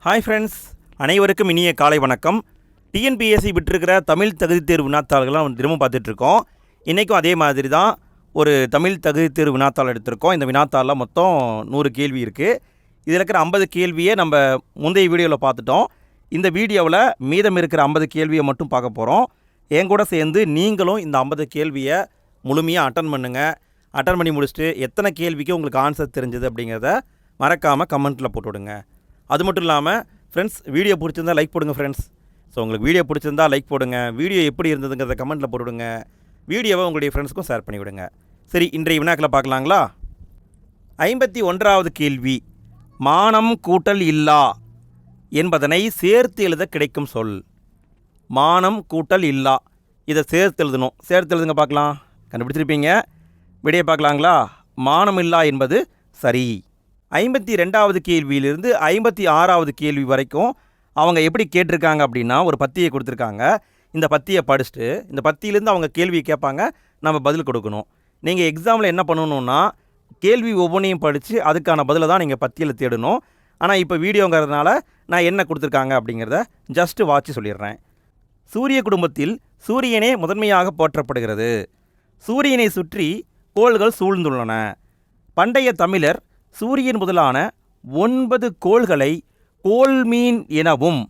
Hi friends, அனைவருக்கும் இனிய காலை வணக்கம். டிஎன்பிஎஸ்சி விட்டுருக்கிற தமிழ் தகுதி தேர்வு வினாத்தாள்கள்லாம் தினமும் பார்த்துட்ருக்கோம். இன்றைக்கும் அதே மாதிரி தான் ஒரு தமிழ் தகுதி தேர்வு வினாத்தாள் எடுத்திருக்கோம். இந்த வினாத்தாளில் மொத்தம் 100 கேள்வி இருக்குது. இதில் இருக்கிற 50 கேள்வியை நம்ம முந்தைய வீடியோவில் பார்த்துட்டோம். இந்த வீடியோவில் மீதம் இருக்கிற 50 கேள்வியை மட்டும் பார்க்க போகிறோம். என் கூட சேர்ந்து நீங்களும் இந்த 50 கேள்வியை முழுமையாக அட்டன் பண்ணுங்கள். அட்டன் பண்ணி முடிச்சுட்டு எத்தனை கேள்விக்கு உங்களுக்கு ஆன்சர் தெரிஞ்சது அப்படிங்கிறத மறக்காமல் கமெண்ட்டில் போட்டு விடுங்க. அது மட்டும் இல்லாமல் ஃப்ரெண்ட்ஸ், வீடியோ பிடிச்சிருந்தா லைக் போடுங்க ஃப்ரெண்ட்ஸ். ஸோ உங்களுக்கு வீடியோ பிடிச்சிருந்தா லைக் போடுங்க. வீடியோ எப்படி இருந்ததுங்கிறத கமெண்ட்டில் போட்டுவிடுங்க. வீடியோவை உங்களுடைய ஃப்ரெண்ட்ஸுக்கும் ஷேர் பண்ணிவிடுங்க. சரி, இன்றைய வினாக்களை பார்க்கலாங்களா? 51வது கேள்வி, மானம் கூட்டல் இல்லா என்பதனை சேர்த்து எழுத கிடைக்கும் சொல். மானம் கூட்டல் இல்லா, இதை சேர்த்து எழுதணும். சேர்த்து எழுதுங்க பார்க்கலாம். கண்டுபிடிச்சிருப்பீங்க. விடையை பார்க்கலாங்களா? மானம் இல்லா என்பது சரி. 52வது கேள்வியிலிருந்து 56வது கேள்வி வரைக்கும் அவங்க எப்படி கேட்டிருக்காங்க அப்படின்னா, ஒரு பத்தியை கொடுத்துருக்காங்க. இந்த பத்தியை படிச்சுட்டு இந்த பத்தியிலேருந்து அவங்க கேள்வியை கேட்பாங்க, நம்ம பதில் கொடுக்கணும். நீங்கள் எக்ஸாமில் என்ன பண்ணணுன்னா, கேள்வி ஒவ்வொன்றையும் படித்து அதுக்கான பதிலை தான் நீங்கள் பத்தியில் தேடணும். ஆனால் இப்போ வீடியோங்கிறதுனால நான் என்ன கொடுத்துருக்காங்க அப்படிங்கிறத ஜஸ்ட்டு வாட்சி சொல்லிடுறேன். சூரிய குடும்பத்தில் சூரியனே முதன்மையாக போற்றப்படுகிறது. சூரியனை சுற்றி கோள்கள் சூழ்ந்துள்ளன. பண்டைய தமிழர் சூரியன் முதலான 9 கோள்களை கோள்மீன் எனவும்,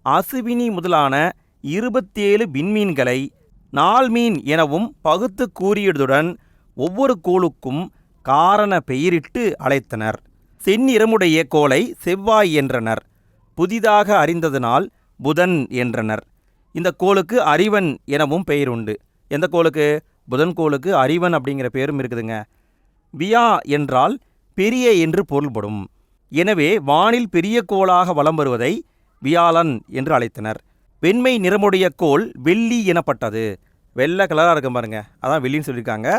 அசுவினி முதலான 27 விண்மீன்களை நாள்மீன் எனவும் பகுத்து கூறியதுடன் ஒவ்வொரு கோளுக்கும் காரண பெயரிட்டு அழைத்தனர். செந்நிறமுடைய கோளை செவ்வாய் என்றனர். புதிதாக அறிந்ததனால் புதன் என்றனர். இந்த கோளுக்கு அறிவன் எனவும் பெயர் உண்டு. எந்த கோளுக்கு? புதன் கோளுக்கு அறிவன் அப்படிங்கிற பேரும் இருக்குதுங்க. வியா என்றால் பெரிய என்று பொருள்படும். எனவே வானில் பெரிய கோளாக வலம் வருவதை வியாழன் என்று அழைத்தனர். வெண்மை நிறமுடைய கோள் வெள்ளி எனப்பட்டது. வெள்ளை கலராக இருக்கும் பாருங்க, அதான் வெள்ளின்னு சொல்லியிருக்காங்க.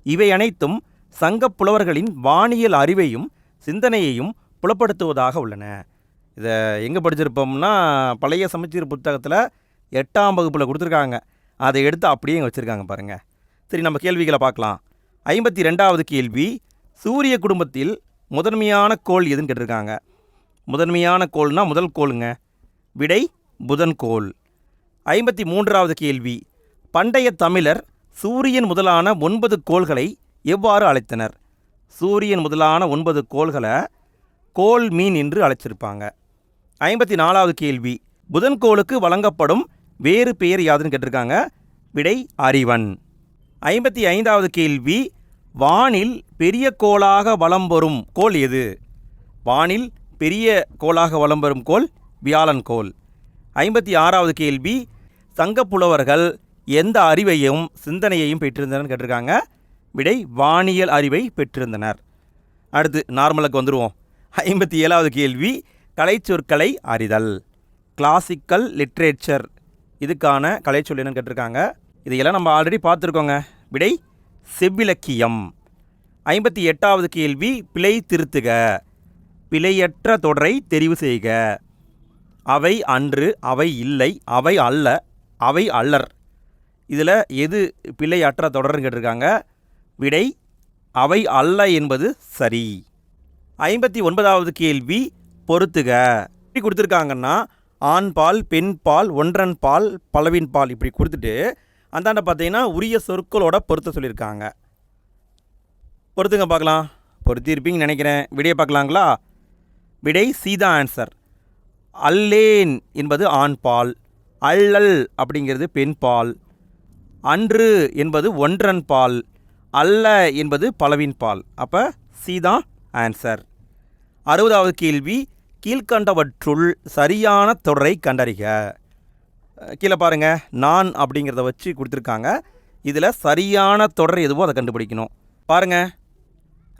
இவை அனைத்தும் சங்க புலவர்களின் வானியல் அறிவையும் சிந்தனையையும் புலப்படுத்துவதாக உள்ளன. இதை எங்கே படிச்சிருப்போம்னா, பழைய சமச்சீர் புத்தகத்தில் 8ஆம் வகுப்பில் கொடுத்துருக்காங்க. அதை எடுத்து அப்படியே இங்கே வச்சுருக்காங்க பாருங்கள். சரி, நம்ம கேள்விகளை பார்க்கலாம். 52வது கேள்வி, சூரிய குடும்பத்தில் முதன்மையான கோள் எதுன்னு கேட்டிருக்காங்க. முதன்மையான கோள்னா முதல் கோளுங்க. விடை புதன் கோள். 53வது கேள்வி, பண்டைய தமிழர் சூரியன் முதலான 9 கோள்களை எவ்வாறு அழைத்தனர்? சூரியன் முதலான 9 கோள்களை கோள் மீன் என்று அழைச்சிருப்பாங்க. 54வது கேள்வி, புதன் கோளுக்கு வழங்கப்படும் வேறு பெயர் யாதுன்னு கேட்டிருக்காங்க. விடை அறிவன். 55வது கேள்வி, வானில் பெரிய கோளாக வலம் வரும் கோள் எது? வானில் பெரிய கோளாக வலம் வரும் கோள் வியாழன் கோள். 56வது கேள்வி, சங்கப்புலவர்கள் எந்த அறிவையும் சிந்தனையையும் பெற்றிருந்தனர் கேட்டிருக்காங்க. விடை வானியல் அறிவை பெற்றிருந்தனர். அடுத்து நார்மலுக்கு வந்துடுவோம். 57வது கேள்வி, கலைச்சொற்களை அறிதல். கிளாசிக்கல் லிட்ரேச்சர், இதுக்கான கலைச்சொல் என்னன்னு கேட்டிருக்காங்க. இதையெல்லாம் நம்ம ஆல்ரெடி பார்த்துருக்கோங்க. விடை செவ்விலக்கியம். 58வது கேள்வி, பிழை திருத்துக. பிழையற்ற தொடரை தெரிவு செய்க. அவை அன்று, அவை இல்லை, அவை அல்ல, அவை அல்லர். இதில் எது பிழையற்ற தொடர்னு கேட்டிருக்காங்க. விடை அவை அல்ல என்பது சரி. 59வது கேள்வி, பொறுத்துக. இப்படி கொடுத்துருக்காங்கன்னா, ஆண் பால், பெண் பால், ஒன்றன் பால், பலவின் பால், இப்படி கொடுத்துட்டு அந்தாண்ட பார்த்தீங்கன்னா உரிய சொற்களோட பொருத்த சொல்லியிருக்காங்க. பொறுத்துங்க பார்க்கலாம். பொருத்திருப்பீங்கன்னு நினைக்கிறேன். விடையை பார்க்கலாங்களா? விடை சீதா ஆன்சர். அல்லேன் என்பது ஆண் பால், அல்லல் அப்படிங்கிறது பெண் பால், அன்று என்பது ஒன்றன் பால், அல்ல என்பது பலவின் பால். அப்போ சீதா ஆன்சர். 60வது கேள்வி, கீழ்கண்டவற்றுள் சரியான தொடரை கண்டறிக. கீழே பாருங்கள், நான் அப்படிங்கிறத வச்சு கொடுத்துருக்காங்க. இதில் சரியான தொடர் எதுவோ அதை கண்டுபிடிக்கணும். பாருங்கள்,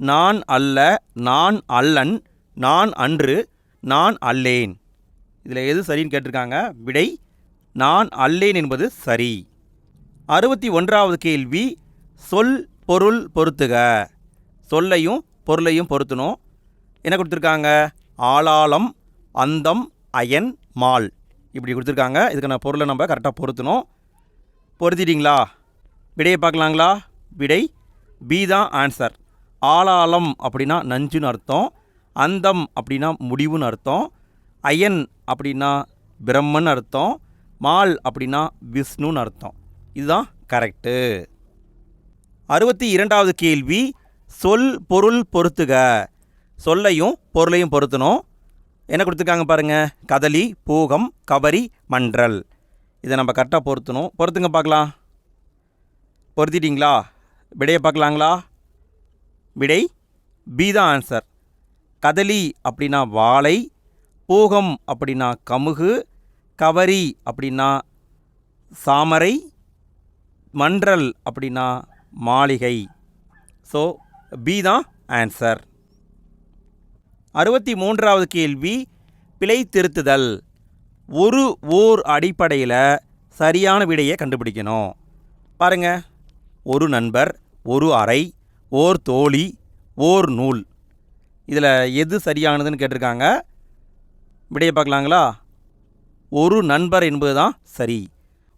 நான் அல்ல, நான் அல்லன், நான் அன்று, நான் அல்லேன். இதில் எது சரின்னு கேட்டிருக்காங்க. விடை நான் அல்லேன் என்பது சரி. 61வது கேள்வி, சொல் பொருள் பொருத்துக. சொல்லையும் பொருளையும் பொருத்தணும். என்ன கொடுத்துருக்காங்க? ஆளாளம், அந்தம், அயன், மால், இப்படி கொடுத்துருக்காங்க. இதுக்கான பொருளை நம்ம கரெக்டாக பொருத்தணும். பொருத்திட்டிங்களா? விடையை பார்க்கலாங்களா? விடை பி தான் ஆன்சர். ஆளாளம் அப்படின்னா நஞ்சுன்னு அர்த்தம், அந்தம் அப்படின்னா முடிவுன்னு அர்த்தம், அயன் அப்படின்னா பிரம்மன் அர்த்தம், மால் அப்படின்னா விஷ்ணுன்னு அர்த்தம். இதுதான் கரெக்டு. 62வது கேள்வி, சொல் பொருள் பொறுத்துக. சொல்லையும் பொருளையும் பொருத்தணும். என்ன கொடுத்துருக்காங்க பாருங்கள், கதலி, பூகம், கவரி, மன்றல். இதை நம்ம கரெக்டாக பொருத்தணும். பொறுத்துங்க பார்க்கலாம். பொருத்திட்டிங்களா? விடையை பார்க்கலாங்களா? விடை பி தான் ஆன்சர். கதலி அப்படின்னா வாழை, பூகம் அப்படின்னா கமுகு, கவரி அப்படின்னா சாமரை, மன்றல் அப்படின்னா மாளிகை. ஸோ பி தான் ஆன்சர். 63வது கேள்வி, பிழை திருத்துதல். ஒரு ஓர் அடிப்படையில் சரியான விடையை கண்டுபிடிக்கணும். பாருங்கள், ஒரு நண்பர், ஒரு அறை, ஓர் தோழி, ஓர் நூல். இதில் எது சரியானதுன்னு கேட்டிருக்காங்க. விடையை பார்க்கலாங்களா? ஒரு நண்பர் என்பது தான் சரி.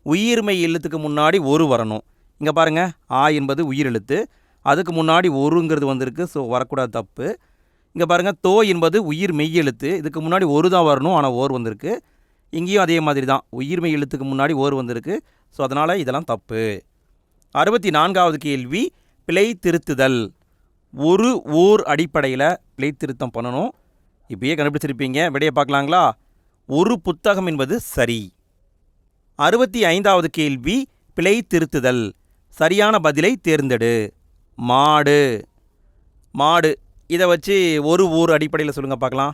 உயிர்மை எழுத்துக்கு முன்னாடி ஒரு வரணும். இங்கே பாருங்கள், ஆ என்பது உயிர் எழுத்து, அதுக்கு முன்னாடி ஒருங்கிறது வந்திருக்கு. ஸோ வரக்கூடாது, தப்பு. இங்கே பாருங்கள், தோ என்பது உயிர் மெய் எழுத்து, இதுக்கு முன்னாடி ஒரு தான் வரணும், ஆனால் ஓர் வந்திருக்கு. இங்கேயும் அதே மாதிரி தான், உயிர்மெய் எழுத்துக்கு முன்னாடி ஓர் வந்திருக்கு. ஸோ அதனால் இதெல்லாம் தப்பு. 64வது கேள்வி, பிழை திருத்துதல். ஒரு ஓர் அடிப்படையில் பிழை திருத்தம் பண்ணணும். இப்பயே கண்டுபிடிச்சிருப்பீங்க. விடையை பார்க்கலாங்களா? ஒரு புத்தகம் என்பது சரி. 65வது கேள்வி, பிழை திருத்துதல். சரியான பதிலை தேர்ந்தெடு. மாடு. மாடு இதை வச்சு ஒரு ஊர் அடிப்படையில் சொல்லுங்கள் பார்க்கலாம்.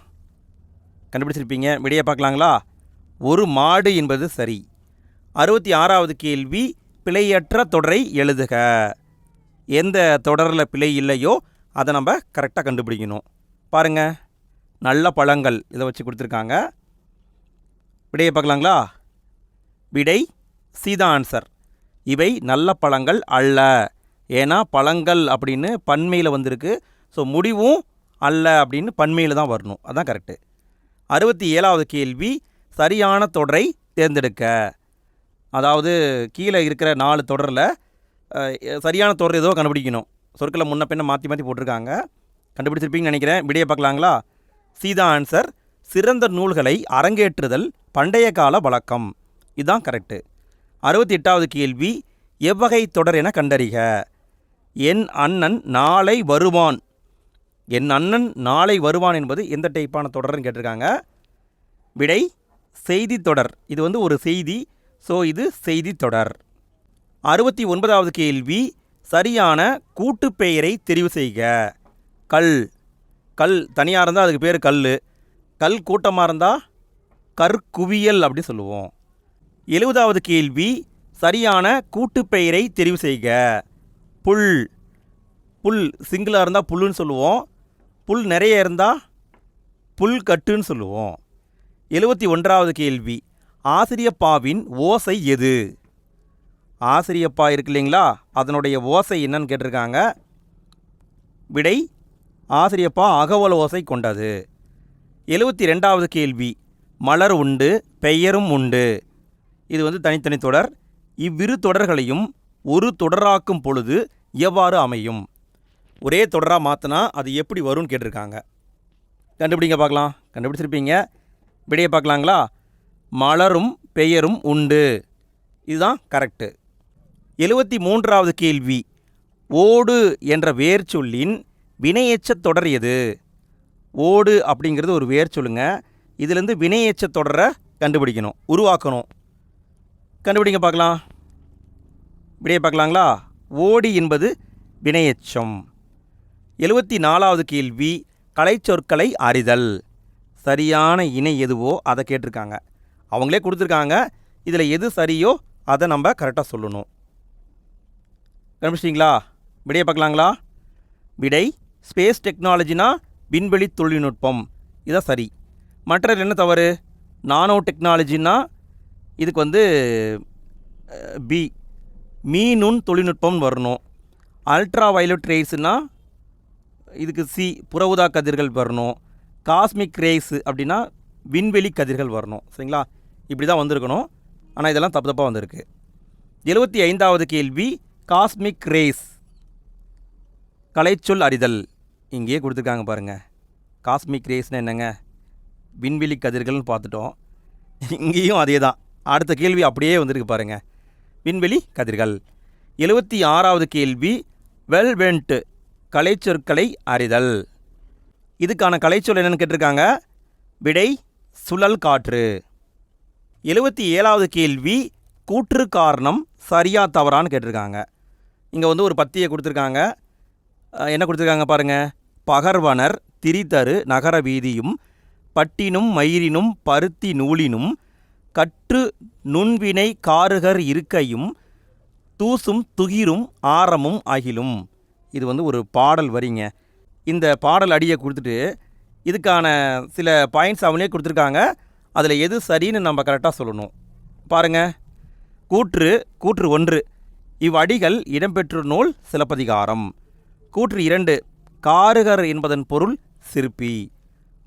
கண்டுபிடிச்சிருப்பீங்க. விடையை பார்க்கலாங்களா? ஒரு மாடு என்பது சரி. 66வது கேள்வி, பிழையற்ற தொடரை எழுதுக. எந்த தொடரில் பிழை இல்லையோ அதை நம்ம கரெக்டாக கண்டுபிடிக்கணும். பாருங்கள், நல்ல பழங்கள் இதை வச்சு கொடுத்துருக்காங்க. விடையை பார்க்கலாங்களா? விடை சீதா ஆன்சர். இவை நல்ல பழங்கள் அல்ல. ஏன்னா பழங்கள் அப்படின்னு பன்மையில் வந்திருக்கு. ஸோ முடிவும் அல்ல அப்படின்னு பன்மையில் தான் வரணும். அதுதான் கரெக்டு. 67வது கேள்வி, சரியான தொடரை தேர்ந்தெடுக்க. அதாவது கீழே இருக்கிற 4 தொடரில் சரியான தொடர் ஏதோ கண்டுபிடிக்கணும். சொற்களை முன்ன பின்ன மாற்றி மாற்றி போட்டிருக்காங்க. கண்டுபிடிச்சிருப்பீங்கன்னு நினைக்கிறேன். விடையை பார்க்கலாங்களா? சீதா ஆன்சர். சிறந்த நூல்களை அரங்கேற்றுதல் பண்டைய கால வழக்கம். இதுதான் கரெக்டு. 68வது கேள்வி, எவ்வகை தொடர் என கண்டறிக. என் அண்ணன் நாளை வருவான். என் அண்ணன் நாளை வருவான் என்பது எந்த டைப்பான தொடர்னு கேட்டிருக்காங்க. விடை செய்தி தொடர். இது வந்து ஒரு செய்தி. ஸோ இது செய்தி தொடர். 69வது கேள்வி, சரியான கூட்டுப்பெயரை தெரிவு செய்க. கல். கல் தனியாக இருந்தால் அதுக்கு பேர் கல். கல் கூட்டமாக இருந்தால் கற்குவியல் அப்படி சொல்லுவோம். 70வது கேள்வி, சரியான கூட்டுப்பெயரை தெரிவு செய்க. புல். புல் சிங்கிளாக இருந்தால் புல்லுன்னு சொல்லுவோம். புல் நிறைய இருந்தால் புல் கட்டுன்னு சொல்லுவோம். 71வது கேள்வி, ஆசிரியப்பாவின் ஓசை எது. ஆசிரியப்பா இருக்கு இல்லைங்களா, அதனுடைய ஓசை என்னன்னு கேட்டிருக்காங்க. விடை ஆசிரியப்பா அகவல் ஓசை கொண்டது. 72வது கேள்வி, மலர் உண்டு பெயரும் உண்டு. இது வந்து தனித்தனி தொடர். இவ்விரு தொடர்களையும் ஒரு தொடராக்கும் பொழுது எவ்வாறு அமையும். ஒரே தொடராக மாற்றினா அது எப்படி வரும்னு கேட்டிருக்காங்க. கண்டுபிடிங்க பார்க்கலாம். கண்டுபிடிச்சிருப்பீங்க. விடையை பார்க்கலாங்களா? மலரும் பெயரும் உண்டு. இதுதான் கரெக்டு. 73வது கேள்வி, ஓடு என்ற வேர் சொல்லின் வினையெச்ச தொடர் எது. ஓடு அப்படிங்கிறது ஒரு வேர் சொல்லுங்க. இதுலேருந்து வினையெச்ச தொடரை கண்டுபிடிக்கணும், உருவாக்கணும். கண்டுபிடிங்க பார்க்கலாம். விடையை பார்க்கலாங்களா? ஓடி என்பது வினையெச்சம். 74வது கேள்வி, கலைச்சொற்களை அறிதல். சரியான இணை எதுவோ அதை கேட்டிருக்காங்க. அவங்களே கொடுத்துருக்காங்க. இதில் எது சரியோ அதை நம்ம கரெக்டாக சொல்லணும். கண்டுபிடிச்சிங்களா? விடையை பார்க்கலாங்களா? விடை ஸ்பேஸ் டெக்னாலஜினா விண்வெளி தொழில்நுட்பம். இதான் சரி. மற்றது என்ன தவறு? நானோ டெக்னாலஜின்னா இதுக்கு வந்து பி மீநுண் தொழில்நுட்பம் வரணும். அல்ட்ரா வயலட் ரேஸ்னால் இதுக்கு சி புற ஊதா கதிர்கள் வரணும். காஸ்மிக் ரேஸ் அப்படின்னா விண்வெளி கதிர்கள் வரணும். சரிங்களா? இப்படி தான் வந்திருக்கணும். ஆனால் இதெல்லாம் தப்பு தப்பாக வந்திருக்கு. 75வது கேள்வி, காஸ்மிக் ரேஸ் கலைச்சொல் அறிதல். இங்கேயே கொடுத்துருக்காங்க பாருங்கள். காஸ்மிக் ரேஸ்னால் என்னங்க? விண்வெளி கதிர்கள்னு பார்த்துட்டோம். இங்கேயும் அதே தான். அடுத்த கேள்வி அப்படியே வந்திருக்கு பாருங்கள். விண்வெளி கதிர்கள். 76வது கேள்வி வெல்வெண்ட் கலைச்சொற்களை அறிதல். இதுக்கான கலைச்சொல் என்னென்னு கேட்டிருக்காங்க. விடை சுழல் காற்று. 77வது கேள்வி கூற்று காரணம் சரியா தவறான்னு கேட்டிருக்காங்க. இங்கே வந்து ஒரு பத்தியை கொடுத்துருக்காங்க. என்ன கொடுத்துருக்காங்க பாருங்கள். பகர்வனர் திரிதரு நகர வீதியும் பட்டினும் மயிரினும் பருத்தி நூலினும் கற்று நுண்வினை காருகர் இருக்கையும் தூசும் துகிரும் ஆரமும் அகிலும். இது வந்து ஒரு பாடல் வரிங்க. இந்த பாடல் அடியை கொடுத்துட்டு இதுக்கான சில பாயிண்ட்ஸ் அவனே கொடுத்துருக்காங்க. அதில் எது சரின்னு நம்ம கரெக்டாக சொல்லணும். பாருங்கள். கூற்று 1 இவ்வடிகள் இடம்பெற்ற நூல் சிலப்பதிகாரம். கூற்று 2 காருகர் என்பதன் பொருள் சிற்பி.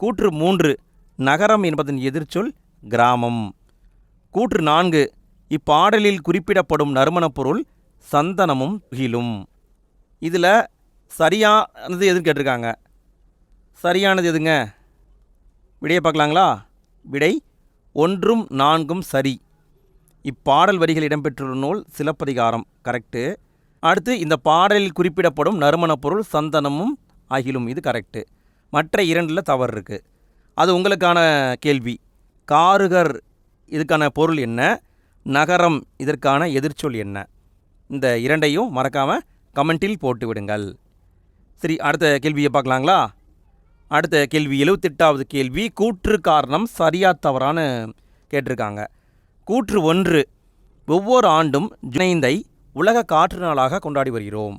கூற்று 3 நகரம் என்பதன் எதிர்ச்சொல் கிராமம். கூற்று 4 இப்பாடலில் குறிப்பிடப்படும் நறுமணப் பொருள் சந்தனமும் துகிலும். இதில் சரியானது எதுன்னு கேட்டிருக்காங்க. சரியானது எதுங்க? விடையை பார்க்கலாங்களா? விடை 1ம் 4ம் சரி. இப்பாடல் வரிகள் இடம்பெற்றுள்ள நூல் சிலப்பதிகாரம் கரெக்டு. அடுத்து இந்த பாடலில் குறிப்பிடப்படும் நறுமணப் பொருள் சந்தனமும் அகிலும், இது கரெக்டு. மற்ற 2ல் தவறு இருக்குது. அது உங்களுக்கான கேள்வி. காருகர் இதுக்கான பொருள் என்ன, நகரம் இதற்கான எதிர்ச்சொல் என்ன, இந்த 2ஐயும் மறக்காமல் கமெண்டில் போட்டு விடுங்கள். சரி, அடுத்த கேள்வியை பார்க்கலாங்களா? அடுத்த கேள்வி 78வது கேள்வி கூற்று காரணம் சரியா தவறான்னு கேட்டிருக்காங்க. கூற்று 1 ஒவ்வொரு ஆண்டும் ஜூன் 5ஐ உலக காற்று நாளாக கொண்டாடி வருகிறோம்.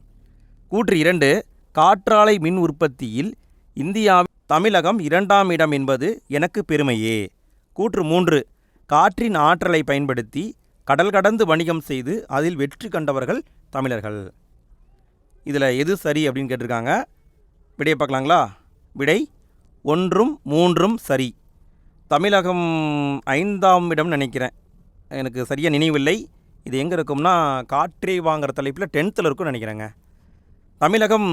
கூற்று 2 காற்றாலை மின் உற்பத்தியில் இந்தியாவில் தமிழகம் 2ஆம் இடம் என்பது எனக்கு பெருமையே. கூற்று 3 காற்றின் ஆற்றலை பயன்படுத்தி கடல் கடந்து வணிகம் செய்து அதில் வெற்றி கண்டவர்கள் தமிழர்கள். இதில் எது சரி அப்படின்னு கேட்டிருக்காங்க. விடையை பார்க்கலாங்களா? விடை 1ம் 3ம் சரி. தமிழகம் 5ஆம் இடம் நினைக்கிறேன், எனக்கு சரியாக நினைவில்லை. இது எங்கே இருக்கும்னா காற்றே வாங்குகிற தலைப்பில் 10th இருக்கும்னு நினைக்கிறேங்க. தமிழகம்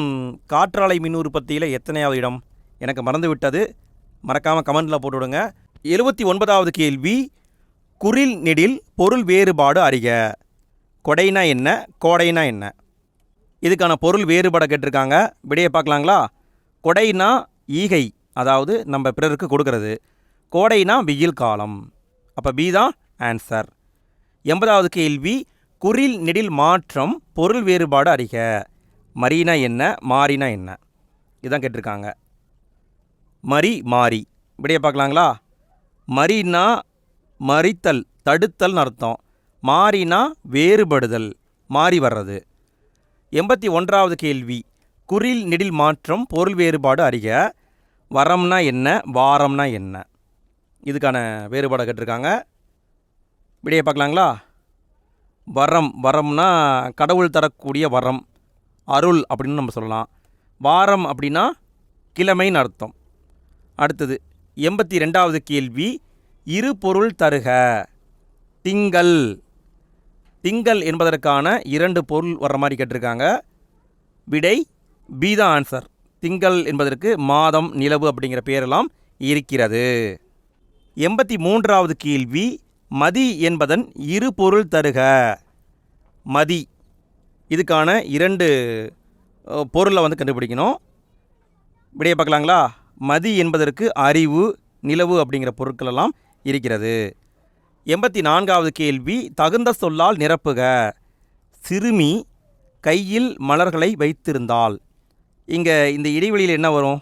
காற்றாலை மின் உற்பத்தியில் எத்தனையாவது இடம் எனக்கு மறந்து விட்டது. மறக்காமல் கமெண்டில் போட்டு விடுங்க. 79வது கேள்வி குறில் நெடில் பொருள் வேறுபாடு அறிக. கொடைனா என்ன, கோடைனா என்ன? இதுக்கான பொருள் வேறுபாடை கேட்டிருக்காங்க. விடையை பார்க்கலாங்களா? கொடைனா ஈகை, அதாவது நம்ம பிறருக்கு கொடுக்கறது. கோடைனா வெயில் காலம். அப்போ பி தான் ஆன்சர். 80வது கேள்வி குறில் நெடில் மாற்றம் பொருள் வேறுபாடு அறிக. மரினா என்ன, மாறினா என்ன? இதுதான் கேட்டிருக்காங்க. மரி மாறி. விடையை பார்க்கலாங்களா? மரினா மறித்தல் தடுத்தல்னு அர்த்தம். மாறினா வேறுபடுதல், மாறி வர்றது. 81வது கேள்வி குறில் நெடில் மாற்றம் பொருள் வேறுபாடு அறிக. வரம்னா என்ன, வாரம்னா என்ன? இதுக்கான வேறுபாடை கேட்டிருக்காங்க. விடையை பார்க்கலாங்களா? வரம்னா கடவுள் தரக்கூடிய வரம், அருள் அப்படின்னு நம்ம சொல்லலாம். வாரம் அப்படின்னா கிழமைன்னு அர்த்தம். அடுத்தது 82வது கேள்வி இரு பொருள் தருக. திங்கள். திங்கள் என்பதற்கான 2 பொருள் வர்ற மாதிரி கேட்டிருக்காங்க. விடை பி தான் ஆன்சர். திங்கள் என்பதற்கு மாதம், நிலவு அப்படிங்கிற பேரெல்லாம் இருக்கிறது. 83வது கேள்வி மதி என்பதன் இரு பொருள் தருக. மதி இதுக்கான 2 பொருளை வந்து கண்டுபிடிக்கணும். விடையை பார்க்கலாங்களா? மதி என்பதற்கு அறிவு, நிலவு அப்படிங்கிற பொருட்கள் எல்லாம் இருக்கிறது. 84வது கேள்வி தகுந்த சொல்லால் நிரப்புக. சிறுமி கையில் மலர்களை வைத்திருந்தால். இங்கே இந்த இடைவெளியில் என்ன வரும்?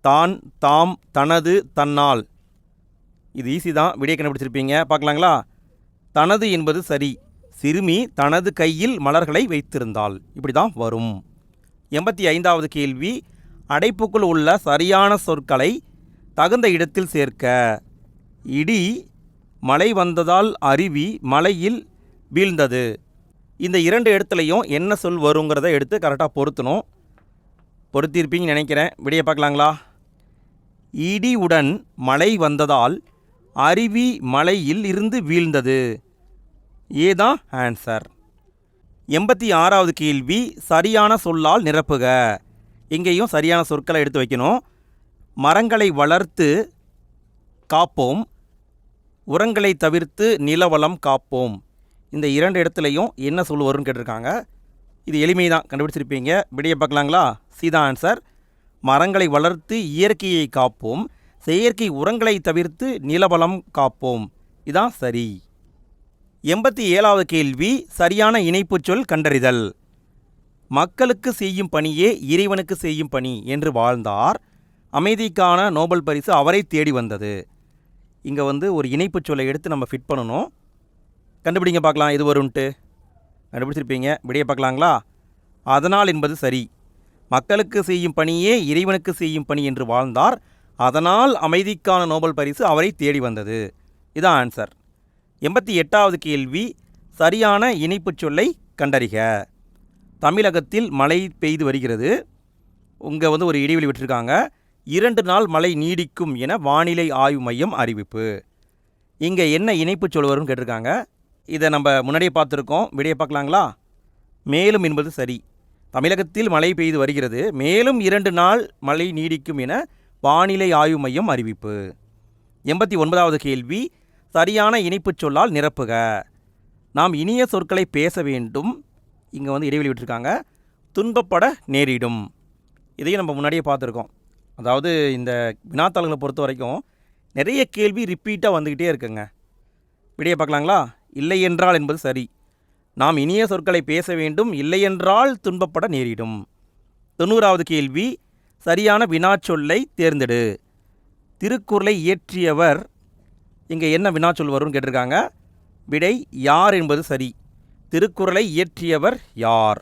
தான், தாம், தனது, தன்னால். இது ஈஸி தான், விடையை கண்டுபிடிச்சிருப்பீங்க. பார்க்கலாங்களா? தனது என்பது சரி. சிறுமி தனது கையில் மலர்களை வைத்திருந்தால் இப்படி தான் வரும். 85வது கேள்வி அடைப்புக்குள் உள்ள சரியான சொற்களை தகுந்த இடத்தில் சேர்க்க. இடி மழை வந்ததால் அருவி மலையில் வீழ்ந்தது. இந்த 2 இடத்துலையும் என்ன சொல் வருங்கிறத எடுத்து கரெக்டாக பொருத்தணும். பொருத்தியிருப்பீங்கன்னு நினைக்கிறேன். விடையை பார்க்கலாங்களா? இடியுடன் மழை வந்ததால் அருவி மலையில் இருந்து வீழ்ந்தது. ஏதான் ஆன்சர். 86வது கேள்வி சரியான சொல்லால் நிரப்புக. இங்கேயும் சரியான சொற்களை எடுத்து வைக்கணும். மரங்களை வளர்த்து காப்போம், உரங்களை தவிர்த்து நிலவளம் காப்போம். இந்த 2 இடத்துலையும் என்ன சொல் வரும்னு கேட்டிருக்காங்க. இது எளிமை தான், கண்டுபிடிச்சிருப்பீங்க. விடையை பார்க்கலாங்களா? சீதான் ஆன்சர். மரங்களை வளர்த்து இயற்கையை காப்போம், செயற்கை உரங்களை தவிர்த்து நிலவளம் காப்போம். இதான் சரி. 87வது கேள்வி, சரியான இணைப்புச் சொல் கண்டறிதல். மக்களுக்கு செய்யும் பணியே இறைவனுக்கு செய்யும் பணி என்று வாழ்ந்தார், அமைதிக்கான நோபல் பரிசு அவரை தேடி வந்தது. இங்கே ஒரு இணைப்புச் சொல்லை எடுத்து நம்ம ஃபிட் பண்ணணும். கண்டுபிடிங்க பார்க்கலாம் எது வரும்ன்ட்டு. கண்டுபிடிச்சிருப்பீங்க. விடையை பார்க்கலாங்களா? அதனால் என்பது சரி. மக்களுக்கு செய்யும் பணியே இறைவனுக்கு செய்யும் பணி என்று வாழ்ந்தார், அதனால் அமைதிக்கான நோபல் பரிசு அவரை தேடி வந்தது. இதான் ஆன்சர். 88வது கேள்வி, சரியான இணைப்புச் சொல்லை கண்டறிக. தமிழகத்தில் மழை பெய்து வருகிறது. இங்கே ஒரு இடைவெளி விட்டுருக்காங்க. 2 நாள் மழை நீடிக்கும் என வானிலை ஆய்வு மையம் அறிவிப்பு. இங்கே என்ன இணைப்புச் சொல் வரும்னு கேட்டிருக்காங்க. இதை நம்ம முன்னாடியே பார்த்துருக்கோம். விடையை பார்க்கலாங்களா? மேலும் என்பது சரி. தமிழகத்தில் மழை பெய்து வருகிறது, மேலும் 2 நாள் மழை நீடிக்கும் என வானிலை ஆய்வு மையம் அறிவிப்பு. 89வது கேள்வி, சரியான இணைப்புச் சொல்லால் நிரப்புக. நாம் இனிய சொற்களை பேச வேண்டும். இங்கே இடைவெளி விட்டுருக்காங்க. துன்பப்பட நேரிடும். இதையும் நம்ம முன்னாடியே பார்த்துருக்கோம். அதாவது இந்த வினாத்தாள்களை பொறுத்த வரைக்கும் நிறைய கேள்வி ரிப்பீட்டாக வந்துக்கிட்டே இருக்குங்க. விடையை பார்க்கலாங்களா? இல்லை என்றால் என்பது சரி. நாம் இனிய சொற்களை பேச வேண்டும், இல்லையென்றால் துன்பப்பட நேரிடும். 90வது கேள்வி, சரியான வினாச்சொல்லை தேர்ந்தெடு. திருக்குறளை இயற்றியவர், இங்கே என்ன வினாச்சொல் வரும்னு கேட்டிருக்காங்க. விடை யார் என்பது சரி. திருக்குறளை இயற்றியவர் யார்?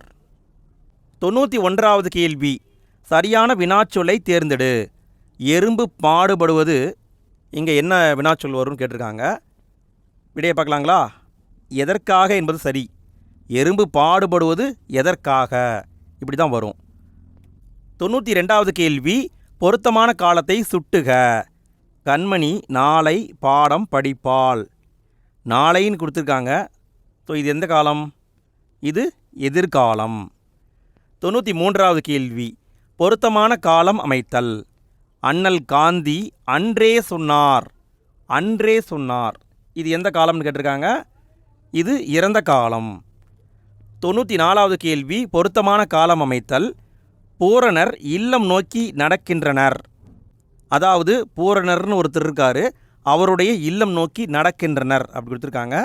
91வது கேள்வி, சரியான வினாச்சொல்லை தேர்ந்தெடு. எறும்பு பாடுபடுவது, இங்கே என்ன வினாச்சொல் வரும்னு கேட்டிருக்காங்க. விடையை பார்க்கலாங்களா? எதற்காக என்பது சரி. எறும்பு பாடுபடுவது எதற்காக, இப்படி தான் வரும். 92வது கேள்வி, பொருத்தமான காலத்தை சுட்டுக. கண்மணி நாளை பாடம் படிப்பாள். நாளைன்னு கொடுத்துருக்காங்க. ஸோ இது எந்த காலம்? இது எதிர்காலம். 93வது கேள்வி, பொருத்தமான காலம் அமைத்தல். அண்ணல் காந்தி அன்றே சொன்னார். அன்றே சொன்னார், இது எந்த காலம்னு கேட்டிருக்காங்க. இது இறந்த காலம். 94வது கேள்வி, பொருத்தமான காலம் அமைத்தல். பூரணர் இல்லம் நோக்கி நடக்கின்றனர். அதாவது பூரணர்னு ஒருத்தர் இருக்கார், அவருடைய இல்லம் நோக்கி நடக்கின்றனர் அப்படி கொடுத்துருக்காங்க.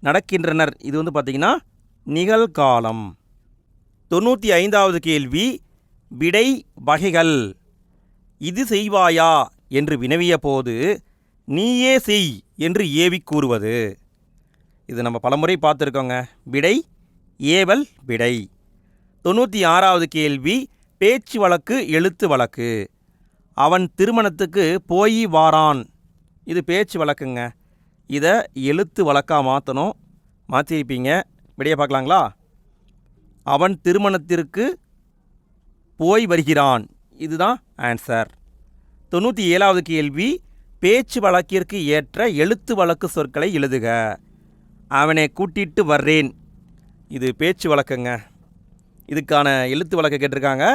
நடக்கின்றனர் இது பார்த்திங்கன்னா நிகழ்காலம். 95வது கேள்வி, விடை வகைகள். இது செய்வாயா என்று வினவிய போது நீயே செய் என்று ஏவி கூறுவது. இது நம்ம பலமுறை பார்த்துருக்கோங்க. விடை ஏவல் விடை. 96வது கேள்வி, பேச்சு வழக்கு எழுத்து வழக்கு. அவன் திருமணத்துக்கு போய் வாரான். இது பேச்சு வழக்குங்க. இதை எழுத்து வழக்காக மாற்றணும். மாற்றிருப்பீங்க. விடையை பார்க்கலாங்களா? அவன் திருமணத்திற்கு போய் வருகிறான், இதுதான் ஆன்சர். 97வது கேள்வி, பேச்சு வழக்கிற்கு ஏற்ற எழுத்து வழக்கு சொற்களை எழுதுக. அவனை கூட்டிட்டு வர்றேன், இது பேச்சு வழக்குங்க. இதுக்கான எழுத்து வழக்கு கேட்டிருக்காங்க.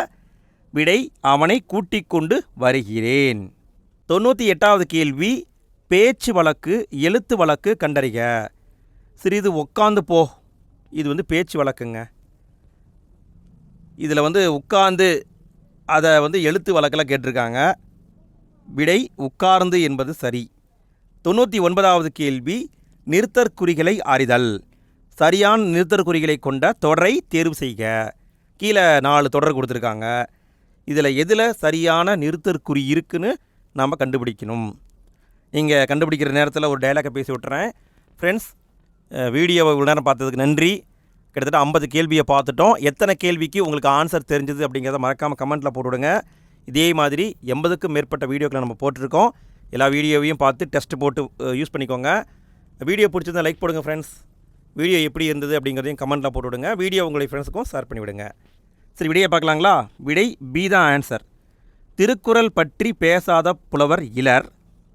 விடை அவனை கூட்டிக் கொண்டு வருகிறேன். 98வது கேள்வி, பேச்சு வழக்கு எழுத்து வழக்கு கண்டறிக. சிறிது உட்காந்து போ, இது பேச்சு வழக்குங்க. இதில் உட்கார்ந்து அதை எழுத்து வழக்கில் கேட்டிருக்காங்க. விடை உட்கார்ந்து என்பது சரி. 99வது கேள்வி, நிறுத்தற்குறிகளை அறிதல். சரியான நிறுத்தற்குறிகளை கொண்ட தொடரை தேர்வு செய்க. கீழே 4 தொடர் கொடுத்துருக்காங்க. இதில் எதில் சரியான நிறுத்தற்குறி இருக்குன்னு நாம் கண்டுபிடிக்கணும். நீங்கள் கண்டுபிடிக்கிற நேரத்தில் ஒரு டயலாக்கை பேசி விட்டுறேன். ஃப்ரெண்ட்ஸ், வீடியோவை இவ்வளோ நேரம் பார்த்ததுக்கு நன்றி. கிட்டத்தட்ட 50 கேள்வியை பார்த்துட்டோம். எத்தனை கேள்விக்கு உங்களுக்கு ஆன்சர் தெரிஞ்சது அப்படிங்கிறத மறக்காமல் கமெண்ட்டில் போட்டுவிடுங்க. இதே மாதிரி 80க்கும் மேற்பட்ட வீடியோக்களை நம்ம போட்டிருக்கோம். எல்லா வீடியோவையும் பார்த்து டெஸ்ட் போட்டு யூஸ் பண்ணிக்கோங்க. வீடியோ பிடிச்சிருந்தா லைக் போடுங்க ஃப்ரெண்ட்ஸ். வீடியோ எப்படி இருந்தது அப்படிங்கிறதையும் கமெண்ட்டில் போட்டுவிடுங்க. வீடியோ உங்களுடைய ஃப்ரெண்ட்ஸுக்கும் ஷேர் பண்ணிவிடுங்க. சரி, விடையை பார்க்கலாங்களா? விடை பி தான் ஆன்சர். திருக்குறள் பற்றி பேசாத புலவர் இலர்.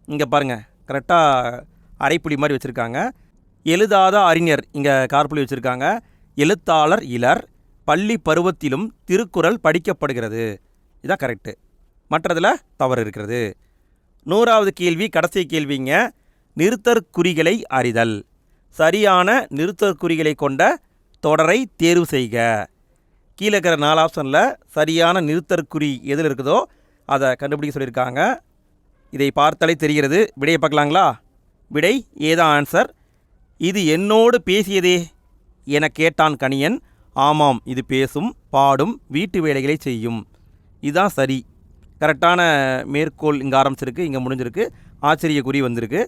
இங்கே பாருங்கள், கரெக்டாக அரைப்புள்ளி மாதிரி வச்சுருக்காங்க. எழுதாத அறிஞர், இங்கே கார்புள்ளி வச்சுருக்காங்க. எழுத்தாளர் இலர். பள்ளி பருவத்திலும் திருக்குறள் படிக்கப்படுகிறது, இதான் கரெக்டு. மற்றதில் தவறு இருக்கிறது. 100வது கேள்வி கடைசி கேள்விங்க. நிறுத்தற்குறிகளை அறிதல். சரியான நிறுத்தற்குறிகளை கொண்ட தொடரை தேர்வு செய்க. கீழே இருக்கிற 4 ஆப்ஷனில் சரியான நிறுத்தற்குறி எதில் இருக்குதோ அதை கண்டுபிடிக்க சொல்லியிருக்காங்க. இதை பார்த்தாலே தெரிகிறது. விடையை பார்க்கலாங்களா? விடை ஏதான் ஆன்சர். இது என்னோடு பேசியதே என கேட்டான் கணியன். ஆமாம், இது பேசும், பாடும், வீட்டு வேலைகளை செய்யும். இதுதான் சரி. கரெக்டான மேற்கோள் இங்கே ஆரம்பிச்சிருக்கு, இங்கே முடிஞ்சிருக்கு, ஆச்சரியக்குறி வந்திருக்கு.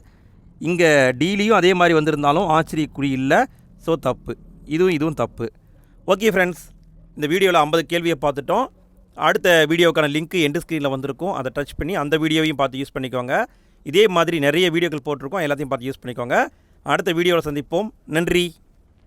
இங்கே டீலியும் அதே மாதிரி வந்திருந்தாலும் ஆச்சரியக்குறி இல்லை. ஸோ தப்பு. இதுவும் தப்பு. ஓகே ஃப்ரெண்ட்ஸ், இந்த வீடியோவில் 50 கேள்வியை பார்த்துட்டோம். அடுத்த வீடியோக்கான லிங்க்கு எண்டு ஸ்க்ரீனில் வந்திருக்கும். அதை டச் பண்ணி அந்த வீடியோவையும் பார்த்து யூஸ் பண்ணிக்கோங்க. இதே மாதிரி நிறைய வீடியோக்கள் போட்டிருக்கோம், எல்லாத்தையும் பார்த்து யூஸ் பண்ணிக்கோங்க. அடுத்த வீடியோவில் சந்திப்போம். நன்றி.